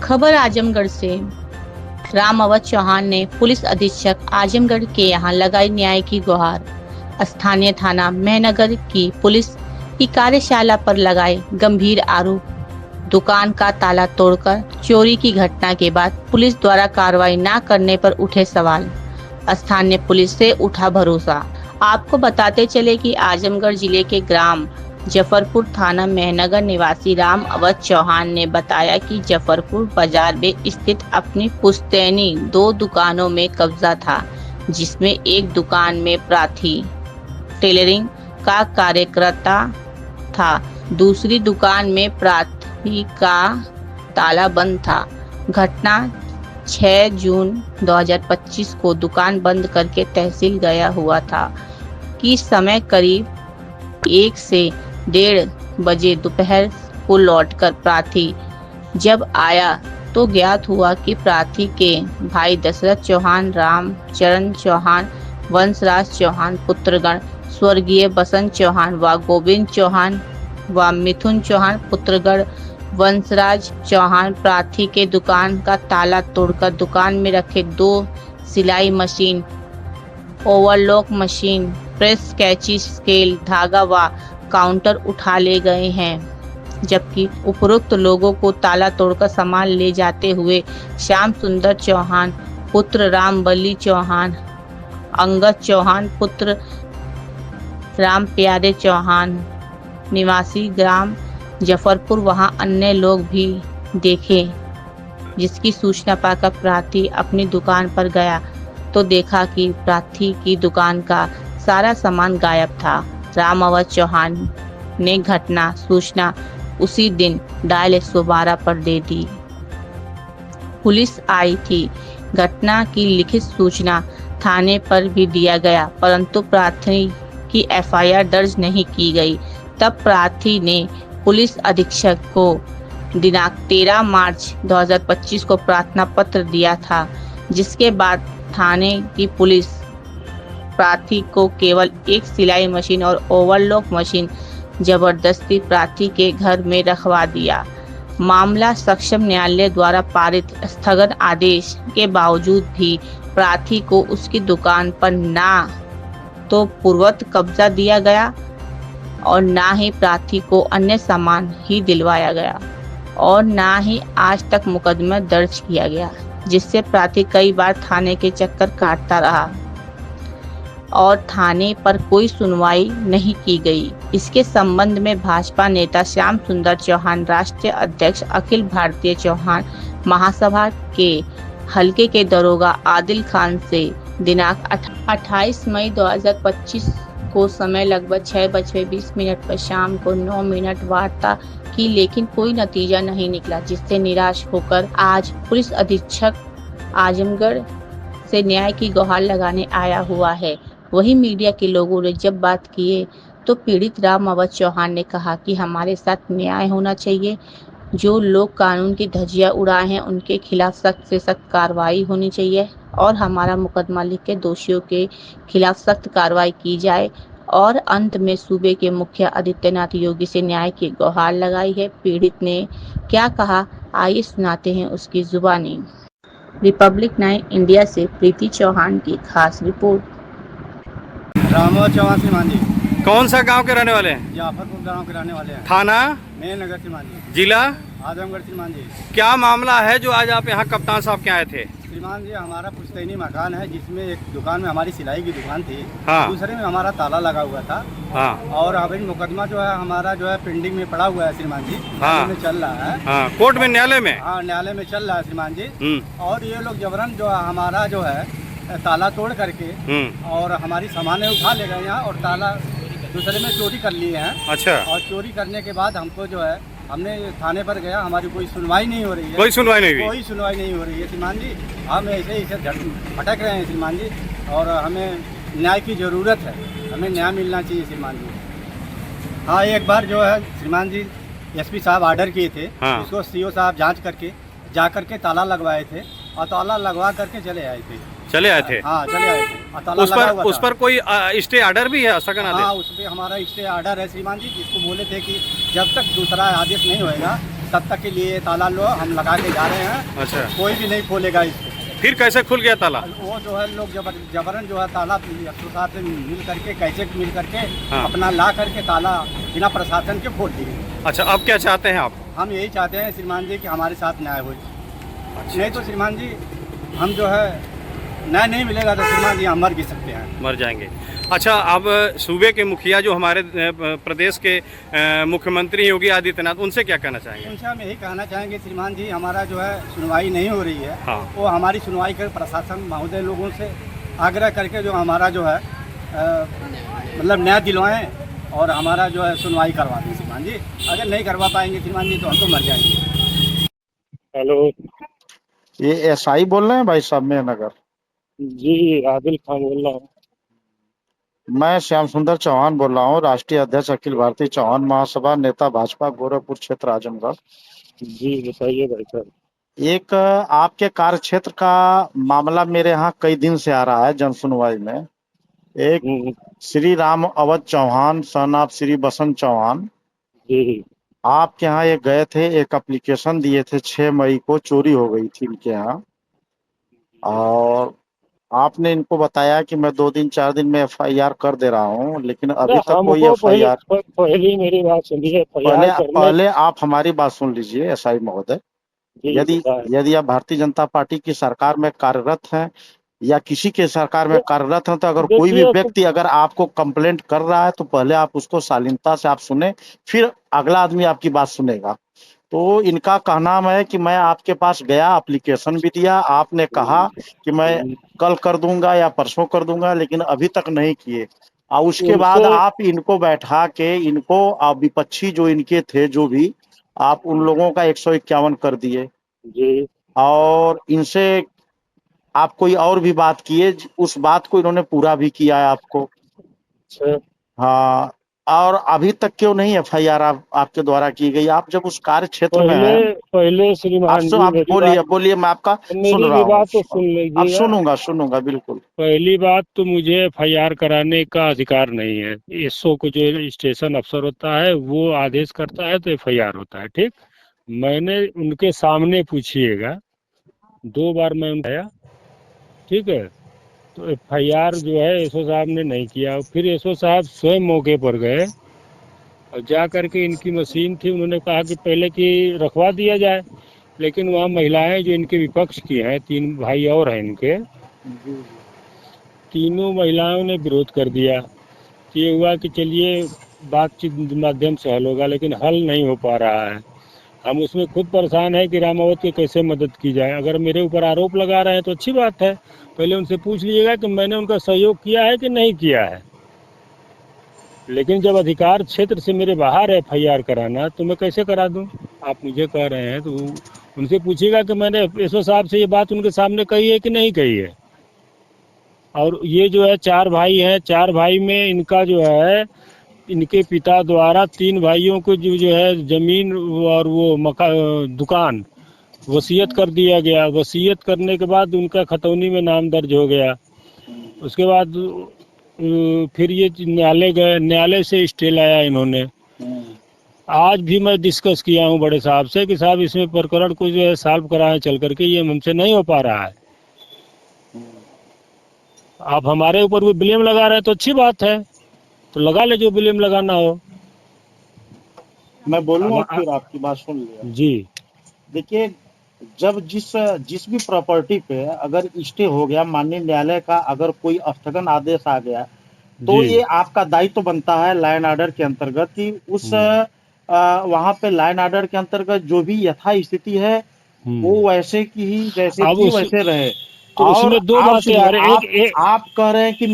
खबर आजमगढ़ से। राम अवध चौहान ने पुलिस अधीक्षक आजमगढ़ के यहां लगाई न्याय की गुहार। स्थानीय थाना मेहनगर की पुलिस की कार्यशाला पर लगाए गंभीर आरोप। दुकान का ताला तोड़कर चोरी की घटना के बाद पुलिस द्वारा कार्रवाई न करने पर उठे सवाल। स्थानीय पुलिस से उठा भरोसा। आपको बताते चले कि आजमगढ़ जिले के ग्राम जफरपुर थाना मेहनगर निवासी राम अवध चौहान ने बताया कि जफरपुर बाजार में स्थित अपनी पुश्तैनी 2 दुकानों में कब्जा था, जिसमें एक दुकान में प्राथी टेलरिंग का कार्यकर्ता था, दूसरी दुकान में प्राथी का ताला बंद था। घटना 6 जून 2025 को दुकान बंद करके तहसील गया हुआ था कि समय करीब 1 से 1:30 बजे दोपहर को लौटकर प्राथी जब आया तो ज्ञात हुआ कि प्राथी के भाई दशरथ चौहान, रामचरण चौहान, वंशराज चौहान पुत्रगण, स्वर्गीय बसंत चौहान व गोविंद चौहान व मिथुन चौहान पुत्रगण वंशराज चौहान प्राथी के दुकान का ताला तोड़कर दुकान में रखे 2 सिलाई मशीन, ओवरलॉक मशीन, प्रेस, कैंची, स्केल, धागा व काउंटर उठा ले गए हैं, जबकि उपरोक्त लोगों को ताला तोड़कर सामान ले जाते हुए श्याम सुंदर चौहान पुत्र रामबली चौहान, अंगद चौहान पुत्र राम प्यारे चौहान निवासी ग्राम जफरपुर वहां अन्य लोग भी देखे, जिसकी सूचना पाकर प्राथी अपनी दुकान पर गया तो देखा कि प्राथी की दुकान का सारा सामान गायब था। राम अवध चौहान ने घटना सूचना उसी दिन डायल 112 पर दे दी। पुलिस आई थी। घटना की लिखित सूचना थाने पर भी दिया गया, परंतु प्राथी की FIR दर्ज नहीं की गई। तब प्राथी ने पुलिस अधीक्षक को दिनांक 13 मार्च 2025 को प्रार्थना पत्र दिया था, जिसके बाद थाने की पुलिस प्राथी को केवल एक सिलाई मशीन और ओवरलॉक मशीन जबरदस्ती प्राथी के घर में रखवा दिया। मामला सक्षम न्यायालय द्वारा पारित स्थगन आदेश के बावजूद भी प्राथी को उसकी दुकान पर ना तो पूर्ववत कब्जा दिया गया और ना ही प्राथी को अन्य सामान ही दिलवाया गया और ना ही आज तक मुकदमा दर्ज किया गया, जिससे प्राथी कई बार थाने के चक्कर काटता रहा और थाने पर कोई सुनवाई नहीं की गई। इसके संबंध में भाजपा नेता श्याम सुंदर चौहान, राष्ट्रीय अध्यक्ष अखिल भारतीय चौहान महासभा के हलके के दरोगा आदिल खान से दिनांक 28 मई 2025 को समय लगभग 6:20 पर शाम को 9 मिनट वार्ता की, लेकिन कोई नतीजा नहीं निकला, जिससे निराश होकर आज पुलिस अधीक्षक आजमगढ़ से न्याय की गुहार लगाने आया हुआ है। वहीं मीडिया के लोगों ने जब बात किए तो पीड़ित राम अवध चौहान ने कहा कि हमारे साथ न्याय होना चाहिए। जो लोग कानून की धज्जियां उड़ाए हैं उनके खिलाफ सख्त से सख्त कार्रवाई होनी चाहिए और हमारा मुकदमा लिख के दोषियों के खिलाफ सख्त कार्रवाई की जाए। और अंत में सूबे के मुखिया आदित्यनाथ योगी से न्याय की गुहार लगाई है। पीड़ित ने क्या कहा, आइए सुनाते हैं उसकी जुबानी। रिपब्लिक 9 इंडिया से प्रीति चौहान की खास रिपोर्ट। राम अवध चौहान श्रीमान जी। कौन सा गांव के रहने वाले हैं? जाफरपुर गांव के रहने वाले हैं। थाना मेहनगर श्रीमान जी। जिला आजमगढ़ श्रीमान जी। क्या मामला है जो आज आप यहाँ कप्तान साहब के आए थे? श्रीमान जी, हमारा पुश्तैनी मकान है जिसमें एक दुकान में हमारी सिलाई की दुकान थी, हाँ। दूसरे में हमारा ताला लगा हुआ था, हाँ। और अभी मुकदमा जो है हमारा जो है पेंडिंग में पड़ा हुआ है श्रीमान जी, हाँ। में चल रहा है, हाँ। कोर्ट में, न्यायालय में? हाँ, न्यायालय में चल रहा है श्रीमान जी। और ये लोग जबरन जो हमारा जो है ताला तोड़ करके और हमारी सामानें उठा ले गए यहाँ और ताला दूसरे में चोरी कर लिए हैं। अच्छा। और चोरी करने के बाद हमको जो है हमने थाने पर गया, हमारी कोई सुनवाई नहीं हो रही है। कोई सुनवाई नहीं हुई? कोई सुनवाई नहीं हो रही है श्रीमान जी। हम ऐसे भटक रहे हैं श्रीमान जी और हमें न्याय की ज़रूरत है, हमें न्याय मिलना चाहिए श्रीमान जी। हाँ, एक बार जो है श्रीमान जी SP साहब ऑर्डर किए थे, हाँ। उसको CO साहब जांच करके जा करके ताला लगवाए थे और ताला लगवा करके चले आए थे। हाँ, चले आए थे। उस पर कोई स्टे ऑर्डर भी है? हाँ, उस पर हमारा स्टे ऑर्डर है श्रीमान जी, जिसको बोले थे कि जब तक दूसरा आदेश नहीं होएगा तब तक के लिए ताला लो हम लगा के जा रहे हैं, अच्छा, कोई भी नहीं खोलेगा इसको। फिर कैसे खुल गया ताला? वो जो है लोग जबरन जो है ताला साथ से मिल करके, कैसे मिल करके हाँ। अपना ला करके ताला बिना प्रशासन के खोल दिए। अच्छा, अब क्या चाहते हैं आप? हम यही चाहते हैं श्रीमान जी कि हमारे साथ न्याय हो। अच्छा, नहीं तो श्रीमान जी हम जो है न्याय नहीं मिलेगा तो श्रीमान जी हम मर भी सकते हैं, मर जाएंगे। अच्छा, अब सूबे के मुखिया जो हमारे प्रदेश के मुख्यमंत्री योगी आदित्यनाथ, उनसे क्या कहना चाहेंगे? उनसे हम यही कहना चाहेंगे श्रीमान जी हमारा जो है सुनवाई नहीं हो रही है, हाँ। वो हमारी सुनवाई कर प्रशासन महोदय लोगों से आग्रह करके जो हमारा जो है मतलब न्याय दिलवाएं और हमारा जो है सुनवाई करवा दें श्रीमान जी। अगर नहीं करवा पाएंगे श्रीमान जी तो हम तो मर जाएंगे। हेलो ये एसआई बोल रहे हैं भाई साहब मेहनगर? जी, आदिल खान बोल रहा हूँ। मैं श्याम सुंदर चौहान बोल रहा हूँ, राष्ट्रीय अध्यक्ष अखिल भारतीय चौहान महासभा, नेता भाजपा, गोरखपुर क्षेत्र, आजमगढ़। जी बताइए भाई साहब। एक आपके कार्य क्षेत्र का मामला मेरे यहाँ कई दिन से आ रहा है जन सुनवाई में। एक हम्म, श्री राम अवध चौहान सन ऑफ श्री बसंत चौहान, जी आपके यहाँ एक गए थे, एक एप्लीकेशन दिए थे, 6 मई को चोरी हो गई थी इनके यहाँ, और आपने इनको बताया कि मैं 2 दिन 4 दिन में एफआईआर कर दे रहा हूँ, लेकिन अभी तक कोई हमको एफआईआर। पहले मेरी बात सुनिए। पहले एफआईआर करने पहले आप हमारी बात सुन लीजिए एसआई महोदय। जी यदि बताएं। यदि आप भारतीय जनता पार्टी की सरकार में कार्यरत हैं या किसी के सरकार में कार्यरत हैं, तो अगर कोई भी देखिए व्यक्ति अगर आपको कंप्लेंट कर रहा है तो पहले आप उसको शालीनता से आप सुने, फिर अगला आदमी आपकी बात सुनेगा। तो इनका कहना है कि मैं आपके पास गया, एप्लीकेशन भी दिया, आपने कहा कि मैं कल कर दूंगा या परसों कर दूंगा, लेकिन अभी तक नहीं किए। और उसके बाद उनसे आप इनको बैठा के इनको विपक्षी जो इनके थे जो भी, आप उन लोगों का 151 कर दिए जी और इनसे आप कोई और भी बात किए, उस बात को इन्होंने पूरा भी किया है आपको। अच्छा, हाँ, और अभी तक क्यों नहीं एफआईआर आपके द्वारा की गई? आप जब उस कार्य क्षेत्र में पहले हैं। पहले श्रीमान जी आप बोलिए बोलिए, मैं आपका सुन मेरी रहा भी हूँ। बात तो सुन अब लीजिएगा। सुनूंगा बिल्कुल। पहली बात तो मुझे एफआईआर कराने का अधिकार नहीं है। एसओ को जो स्टेशन अफसर होता है वो आदेश करता है तो एफआईआर होता है, ठीक। मैंने उनके सामने पूछिएगा, 2 बार मैं उनका आया, ठीक है। तो एफआईआर जो है एसओ साहब ने नहीं किया। फिर एसओ साहब स्वयं मौके पर गए और जा करके इनकी मशीन थी, उन्होंने कहा कि पहले कि रखवा दिया जाए, लेकिन वहाँ महिलाएं जो इनके विपक्ष की हैं, 3 भाई और हैं इनके, तीनों महिलाओं ने विरोध कर दिया। ये हुआ कि चलिए बातचीत के माध्यम से हल होगा, लेकिन हल नहीं हो पा रहा है। हम उसमें खुद परेशान है कि रामावत की कैसे मदद की जाए। अगर मेरे ऊपर आरोप लगा रहे हैं तो अच्छी बात है, पहले उनसे पूछ लीजिएगा कि मैंने उनका सहयोग किया है कि नहीं किया है। लेकिन जब अधिकार क्षेत्र से मेरे बाहर है एफआईआर कराना, तो मैं कैसे करा दूं? आप मुझे कह रहे हैं तो उनसे पूछिएगा कि मैंने एसओ साहब से ये बात उनके सामने कही है कि नहीं कही है। और ये जो है 4 भाई हैं, 4 भाई में इनका जो है इनके पिता द्वारा 3 भाइयों को जो है जमीन और वो दुकान वसीयत कर दिया गया। वसीयत करने के बाद उनका खतौनी में नाम दर्ज हो गया। उसके बाद फिर ये न्यायालय गए, न्यायालय से स्टे लाया इन्होंने। आज भी मैं डिस्कस किया हूँ बड़े साहब से कि साहब इसमें प्रकरण को जो है सॉल्व कराएं चल करके, ये हमसे नहीं हो पा रहा है। आप हमारे ऊपर भी ब्लेम लगा रहे हैं तो अच्छी बात है, तो लगा ले जो ब्लेम लगाना हो। मैं बोलूँगा फिर आपकी बात सुन लिया जी देखिए, जब जिस भी प्रॉपर्टी पे अगर स्टे हो गया, माननीय न्यायालय का अगर कोई स्थगन आदेश आ गया, तो ये आपका दायित्व बनता है लाइन ऑर्डर के अंतर्गत कि उस वहाँ पे लाइन ऑर्डर के अंतर्गत जो भी यथा स्थिति है वो वैसे की ही जैसे थी वैसे रहे। तो और उसमें 2 बातें आ रही। आप कह रहे हैं कि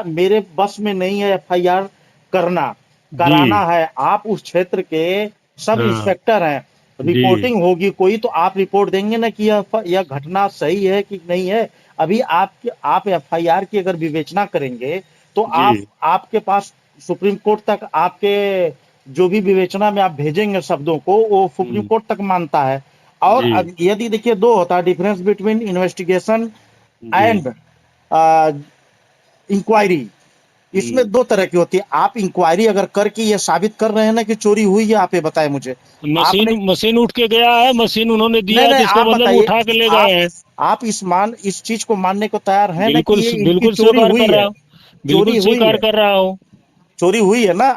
मेरे बस में नहीं है एफआईआर कराना है। आप उस क्षेत्र के सब इंस्पेक्टर हैं, रिपोर्टिंग होगी कोई तो आप रिपोर्ट देंगे ना कि यह घटना सही है कि नहीं है। अभी आप एफआईआर की अगर विवेचना करेंगे तो आपके पास सुप्रीम कोर्ट तक आपके जो भी विवेचना में आप भेजेंगे शब्दों को, वो सुप्रीम कोर्ट तक मानता है। और यदि देखिए 2 होता है difference between investigation and inquiry. इसमें दो तरह की होती है। आप इंक्वायरी अगर करके ये साबित कर रहे हैं ना कि चोरी हुई है, आप ये बताएं मुझे। आपने मशीन उठ के गया है, मशीन उन्होंने दिया नहीं है, नहीं, तो इसका आप मतलब बताइए, उठा के ले गए हैं। आप इस चीज को मानने को तैयार है ना बिल्कुल कि ये इनकी बिल्कुल चोरी स्वीकार हुई कर रहा है? हूँ, चोरी बिल्कुल हुई स्वीकार है, कर रहा हूँ। चोरी हुई है ना।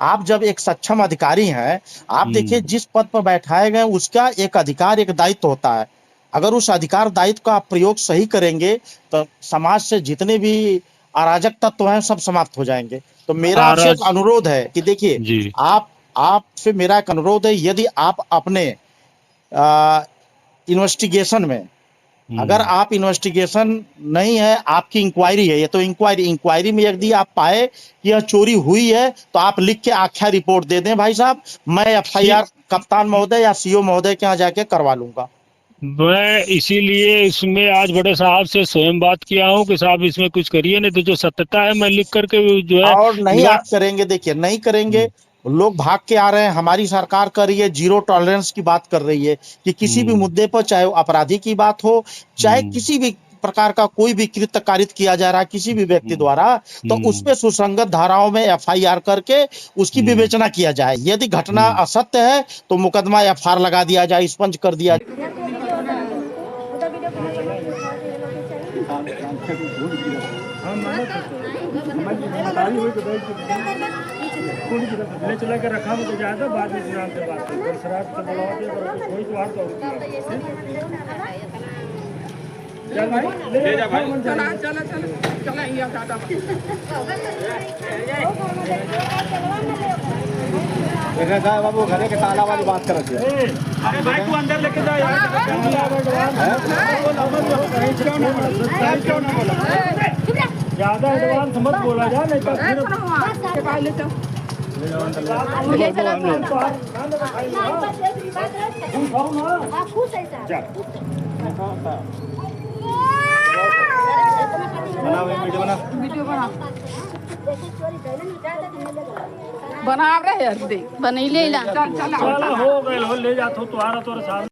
आप जब एक सक्षम अधिकारी हैं, आप देखिए जिस पद पर बैठाए गए उसका एक अधिकार, एक दायित्व होता है। अगर उस अधिकार दायित्व का आप प्रयोग सही करेंगे तो समाज से जितने भी अराजक तत्व हैं सब समाप्त हो जाएंगे। तो मेरा आपसे एक आरज अनुरोध है कि देखिए, जी। आपसे मेरा एक अनुरोध है, यदि आप अपने इन्वेस्टिगेशन में, अगर आप इन्वेस्टिगेशन नहीं है, आपकी इंक्वायरी है, ये तो इंक्वायरी में यदि आप पाए कि यह चोरी हुई है तो आप लिख के आख्या रिपोर्ट दे दें भाई साहब, मैं एफआईआर कप्तान महोदय या सीओ महोदय के यहाँ जाके करवा लूंगा। मैं इसीलिए इसमें आज बड़े साहब से स्वयं बात किया हूँ कि साहब इसमें कुछ करिए, नहीं तो जो सत्यता है मैं लिख करके जो है और नहीं आप करेंगे, देखिए नहीं करेंगे, लोग भाग के आ रहे हैं। हमारी सरकार कर रही है, जीरो टॉलरेंस की बात कर रही है कि किसी भी मुद्दे पर, चाहे वो अपराधी की बात हो, चाहे किसी भी प्रकार का कोई भी कृत्य कारित किया जा रहा है किसी भी व्यक्ति द्वारा, तो उस पे सुसंगत धाराओं में एफआईआर करके उसकी विवेचना किया जाए। यदि घटना असत्य है तो मुकदमा एफआईआर लगा दिया जाए, स्पंज कर दिया जाए। ले चला के रखा मुझे ज्यादा बाद में नाम से बात करें, शराब से बुलावा दे कोई तो हाथ चल भाई ले जा भाई, चला चला चला चला ये दादा देखा बाबू घरे के ताला वाली बात कर रही है। अरे भाई तू अंदर लेके जा यार, ज्यादा एडवांस मत बोला जा, नहीं तो फिर बना रहे हैं, देख बनैले हो गए, ले जा तो तुम्हारा तो साथ